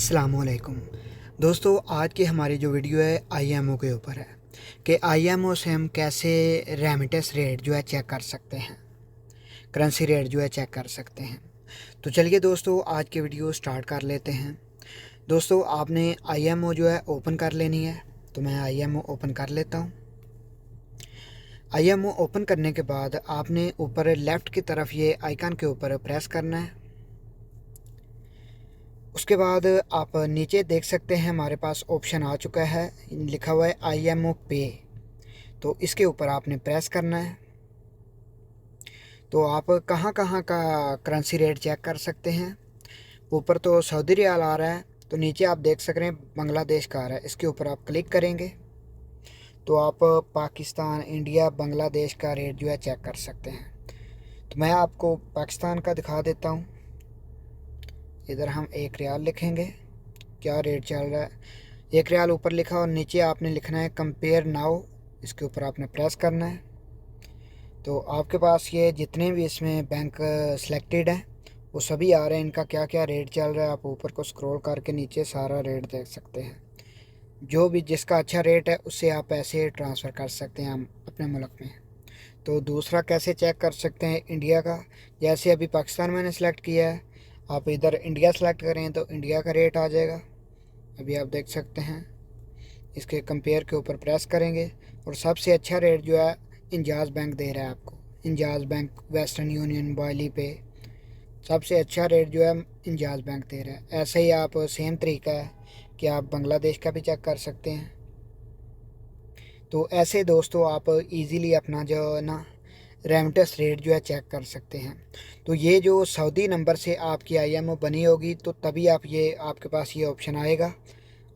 अस्सलामुअलैकुम दोस्तों, आज की हमारी जो वीडियो है आईएमओ के ऊपर है कि आईएमओ से हम कैसे रेमिटेंस रेट जो है चेक कर सकते हैं, करेंसी रेट जो है चेक कर सकते हैं। तो चलिए दोस्तों, आज की वीडियो स्टार्ट कर लेते हैं। दोस्तों, आपने आईएमओ जो है ओपन कर लेनी है। तो मैं आईएमओ ओपन कर लेता हूँ। आईएमओ ओपन करने के बाद आपने ऊपर लेफ़्ट की तरफ ये आइकन के ऊपर प्रेस करना है। उसके बाद आप नीचे देख सकते हैं हमारे पास ऑप्शन आ चुका है, लिखा हुआ है आईएमओ पे। तो इसके ऊपर आपने प्रेस करना है। तो आप कहाँ कहाँ का करेंसी रेट चेक कर सकते हैं। ऊपर तो सऊदी रियाल आ रहा है, तो नीचे आप देख सक रहे हैं बांग्लादेश का आ रहा है। इसके ऊपर आप क्लिक करेंगे तो आप पाकिस्तान, इंडिया, बांग्लादेश का रेट जो है चेक कर सकते हैं। तो मैं आपको पाकिस्तान का दिखा देता हूँ। इधर हम 1 रियाल लिखेंगे, क्या रेट चल रहा है। 1 रियाल ऊपर लिखा और नीचे आपने लिखना है कंपेयर नाउ। इसके ऊपर आपने प्रेस करना है। तो आपके पास ये जितने भी इसमें बैंक सिलेक्टेड हैं वो सभी आ रहे हैं, इनका क्या क्या रेट चल रहा है। आप ऊपर को स्क्रॉल करके नीचे सारा रेट देख सकते हैं। जो भी जिसका अच्छा रेट है उससे आप पैसे ट्रांसफ़र कर सकते हैं हम अपने मुल्क में। तो दूसरा कैसे चेक कर सकते हैं इंडिया का, जैसे अभी पाकिस्तान मैंने सेलेक्ट किया है, आप इधर इंडिया सेलेक्ट करें तो इंडिया का रेट आ जाएगा। अभी आप देख सकते हैं, इसके कंपेयर के ऊपर प्रेस करेंगे और सबसे अच्छा रेट जो है इंजाज़ बैंक दे रहा है आपको। इंजाज़ बैंक, वेस्टर्न यूनियन, बायली पे सबसे अच्छा रेट जो है इंजाज़ बैंक दे रहा है। ऐसे ही आप सेम तरीका है कि आप बांग्लादेश का भी चेक कर सकते हैं। तो ऐसे दोस्तों आप इजीली अपना जो ना रेमिटेंस रेट जो है चेक कर सकते हैं। तो ये जो सऊदी नंबर से आपकी आईएमओ बनी होगी तो तभी आप ये आपके पास ये ऑप्शन आएगा।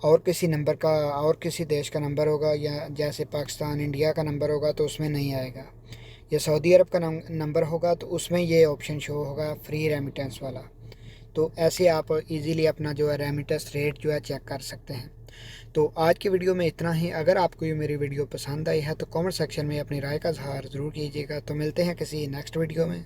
और किसी नंबर का, और किसी देश का नंबर होगा या जैसे पाकिस्तान, इंडिया का नंबर होगा तो उसमें नहीं आएगा। ये सऊदी अरब का नंबर होगा तो उसमें ये ऑप्शन शो होगा, फ्री रेमिटेंस वाला। तो ऐसे आप इजीली अपना जो है रेमिटेंस रेट जो है चेक कर सकते हैं। तो आज की वीडियो में इतना ही। अगर आपको ये मेरी वीडियो पसंद आई है तो कमेंट सेक्शन में अपनी राय का इजहार ज़रूर कीजिएगा। तो मिलते हैं किसी नेक्स्ट वीडियो में।